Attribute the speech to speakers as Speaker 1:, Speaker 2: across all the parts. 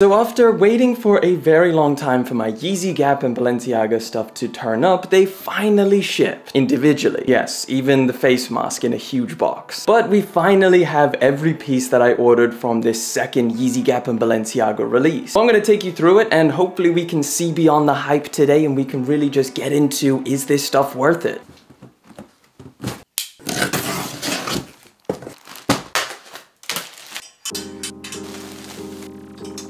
Speaker 1: So after waiting for a very long time for my Yeezy Gap and Balenciaga stuff to turn up, they finally shipped individually. Yes, even the face mask in a huge box. But we finally have every piece that I ordered from this second Yeezy Gap and Balenciaga release. So I'm gonna take you through it and hopefully we can see beyond the hype today and we can really just get into, is this stuff worth it?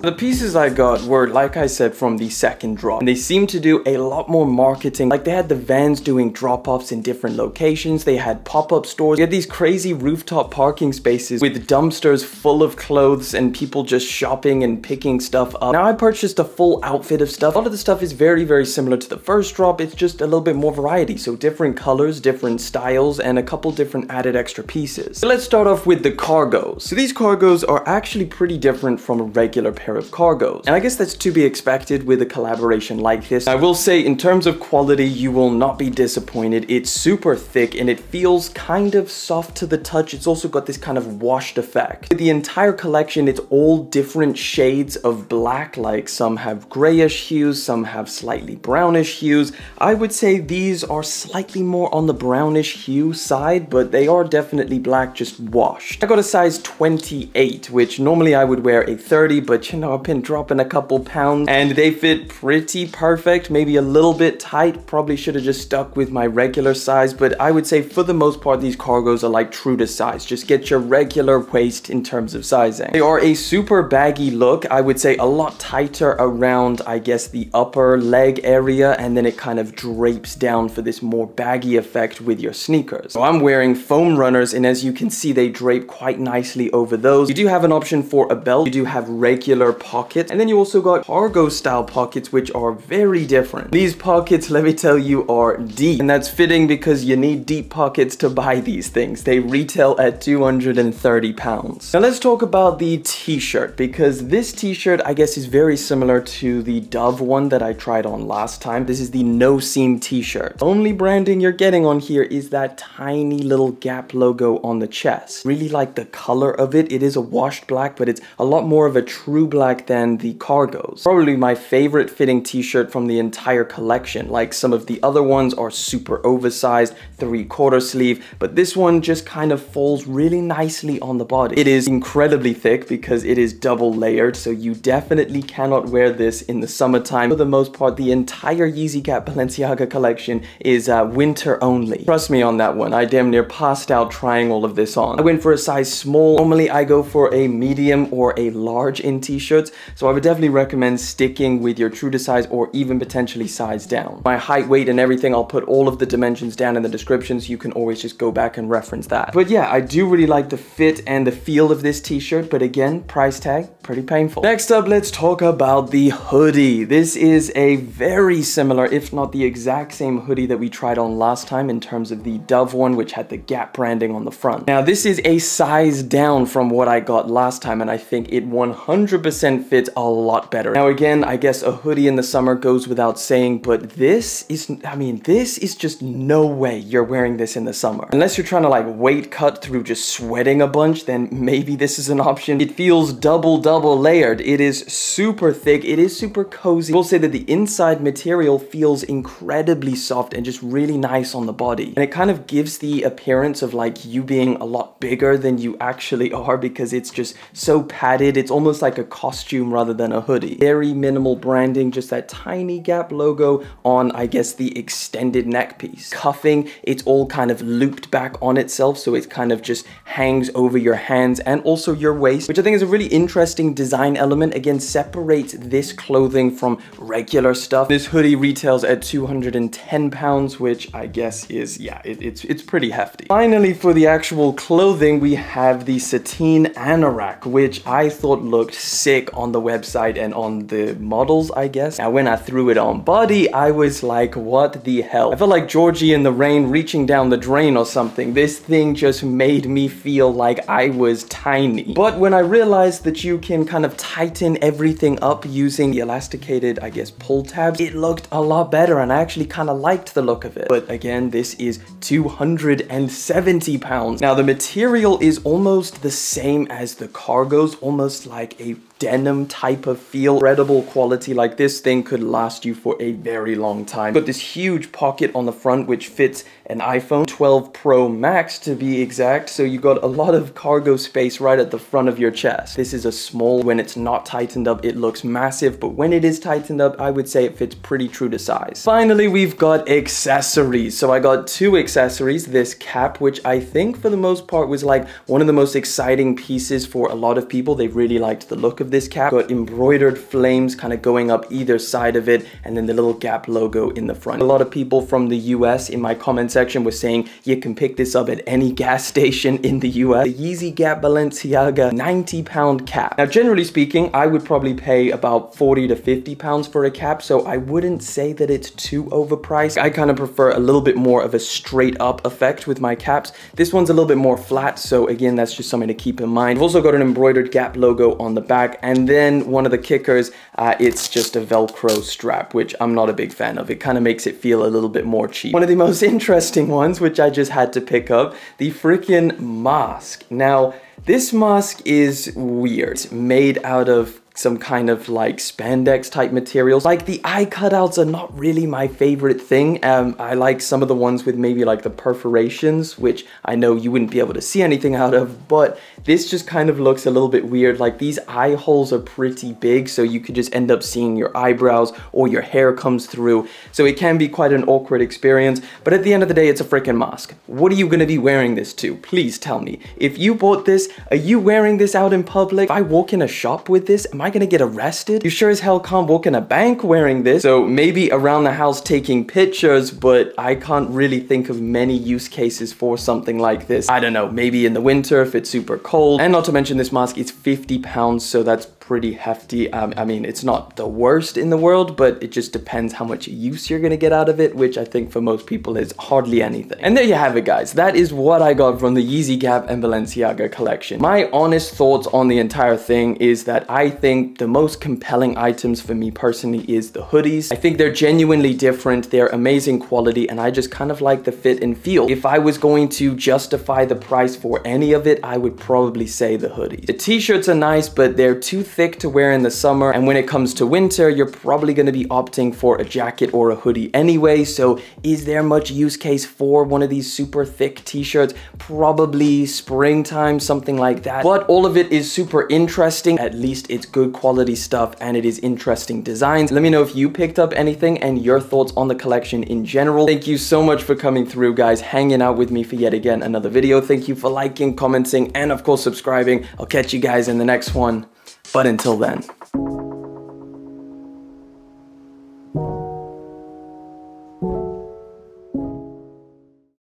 Speaker 1: The pieces I got were, like I said, from the second drop. And they seemed to do a lot more marketing. Like they had the vans doing drop-offs in different locations. They had pop-up stores. They had these crazy rooftop parking spaces with dumpsters full of clothes and people just shopping and picking stuff up. Now I purchased a full outfit of stuff. A lot of the stuff is very, very similar to the first drop. It's just a little bit more variety. So different colors, different styles, and a couple different added extra pieces. So let's start off with the cargos. So these cargos are actually pretty different from a regular pair of cargos. And I guess that's to be expected with a collaboration like this. I will say in terms of quality, you will not be disappointed. It's super thick and it feels kind of soft to the touch. It's also got this kind of washed effect. With the entire collection, it's all different shades of black, like some have grayish hues, some have slightly brownish hues. I would say these are slightly more on the brownish hue side, but they are definitely black, just washed. I got a size 28, which normally I would wear a 30, but you know, I've been dropping a couple pounds and they fit pretty perfect, maybe a little bit tight. Probably should have just stuck with my regular size, but I would say for the most part, these cargos are like true to size. Just get your regular waist in terms of sizing. They are a super baggy look. I would say a lot tighter around, I guess, the upper leg area, and then it kind of drapes down for this more baggy effect with your sneakers. So I'm wearing foam runners, and as you can see, they drape quite nicely over those. You do have an option for a belt. You do have regular pockets, and then you also got cargo style pockets, which are very different. These pockets, let me tell you, are deep, and that's fitting because you need deep pockets to buy these things. They retail at 230 pounds. Now let's talk about the t-shirt, because this t-shirt I guess is very similar to the Dove one that I tried on last time. This is the no seam t-shirt. Only branding you're getting on here is that tiny little Gap logo on the chest. Really like the color of it. It is a washed black, but it's a lot more of a true black than the cargos. Probably my favorite fitting t-shirt from the entire collection. Like some of the other ones are super oversized, 3/4 sleeve, but this one just kind of falls really nicely on the body. It is incredibly thick because it is double layered, so you definitely cannot wear this in the summertime. For the most part, the entire Yeezy Gap Balenciaga collection is winter only. Trust me on that one. I damn near passed out trying all of this on. I went for a size small. Normally I go for a medium or a large in t-shirts, so I would definitely recommend sticking with your true to size or even potentially size down. My height, weight, and everything, I'll put all of the dimensions down in the description, so you can always just go back and reference that. But yeah, I do really like the fit and the feel of this t-shirt, but again, price tag, pretty painful. Next up, let's talk about the hoodie. This is a very similar, if not the exact same hoodie that we tried on last time in terms of the Dove one, which had the Gap branding on the front. Now, this is a size down from what I got last time, and I think it 100% fits a lot better. Now again, I guess a hoodie in the summer goes without saying, but this is, I mean, this is just no way you're wearing this in the summer. Unless you're trying to like weight cut through just sweating a bunch, then maybe this is an option. It feels double layered. It is super thick. It is super cozy. I will say that the inside material feels incredibly soft and just really nice on the body. And it kind of gives the appearance of like you being a lot bigger than you actually are, because it's just so padded. It's almost like a costume rather than a hoodie. Very minimal branding, just that tiny Gap logo on, I guess, the extended neck piece. Cuffing, it's all kind of looped back on itself, so it kind of just hangs over your hands and also your waist, which I think is a really interesting design element. Again, separates this clothing from regular stuff. This hoodie retails at 210 pounds, which I guess is, yeah, it's pretty hefty. Finally, for the actual clothing, we have the sateen anorak, which I thought looked sick on the website and on the models, I guess. Now, when I threw it on body, I was like, what the hell? I felt like Georgie in the rain reaching down the drain or something. This thing just made me feel like I was tiny. But when I realized that you can kind of tighten everything up using the elasticated, I guess, pull tabs, it looked a lot better, and I actually kind of liked the look of it. But again, this is 270 pounds. Now, the material is almost the same as the cargos, almost like a denim type of feel. Incredible quality. Like, this thing could last you for a very long time. Got this huge pocket on the front which fits an iPhone 12 Pro Max to be exact, so you got a lot of cargo space right at the front of your chest. This is a small. When it's not tightened up, it looks massive, but when it is tightened up, I would say it fits pretty true to size. Finally, we've got accessories. So I got two accessories. This cap, which I think for the most part was like one of the most exciting pieces for a lot of people. They really liked the look of this cap. Got embroidered flames kind of going up either side of it, and then the little Gap logo in the front. A lot of people from the US in my comment section was saying you can pick this up at any gas station in the US. The Yeezy Gap Balenciaga 90-pound cap. Now, generally speaking, I would probably pay about 40 to 50 pounds for a cap, so I wouldn't say that it's too overpriced. I kind of prefer a little bit more of a straight up effect with my caps. This one's a little bit more flat, so again, that's just something to keep in mind. I've also got an embroidered Gap logo on the back, and then one of the kickers, it's just a Velcro strap, which I'm not a big fan of. It kind of makes it feel a little bit more cheap. One of the most interesting ones, which I just had to pick up, the freaking mask. Now, this mask is weird. It's made out of some kind of like spandex type materials. Like, the eye cutouts are not really my favorite thing. I like some of the ones with maybe like the perforations, which I know you wouldn't be able to see anything out of, but this just kind of looks a little bit weird. Like, these eye holes are pretty big, so you could just end up seeing your eyebrows or your hair comes through. So it can be quite an awkward experience, but at the end of the day, it's a freaking mask. What are you gonna be wearing this to? Please tell me. If you bought this, are you wearing this out in public? If I walk in a shop with this, am I gonna get arrested? You sure as hell can't walk in a bank wearing this. So maybe around the house taking pictures, but I can't really think of many use cases for something like this. I don't know, maybe in the winter if it's super cold. And not to mention, this mask is 50 pounds, so that's pretty hefty. I mean, it's not the worst in the world, but it just depends how much use you're gonna get out of it, which I think for most people is hardly anything. And there you have it, guys. That is what I got from the Yeezy Gap and Balenciaga collection. My honest thoughts on the entire thing is that I think the most compelling items for me personally is the hoodies. I think they're genuinely different. They're amazing quality, and I just kind of like the fit and feel. If I was going to justify the price for any of it, I would probably say the hoodies. The t-shirts are nice, but they're too thick to wear in the summer, and when it comes to winter, you're probably going to be opting for a jacket or a hoodie anyway. So is there much use case for one of these super thick t-shirts? Probably springtime, something like that. But all of it is super interesting. At least it's good quality stuff, and it is interesting designs. Let me know if you picked up anything and your thoughts on the collection in general. Thank you so much for coming through, guys, hanging out with me for yet again another video. Thank you for liking, commenting, and of course subscribing. I'll catch you guys in the next one. But until then.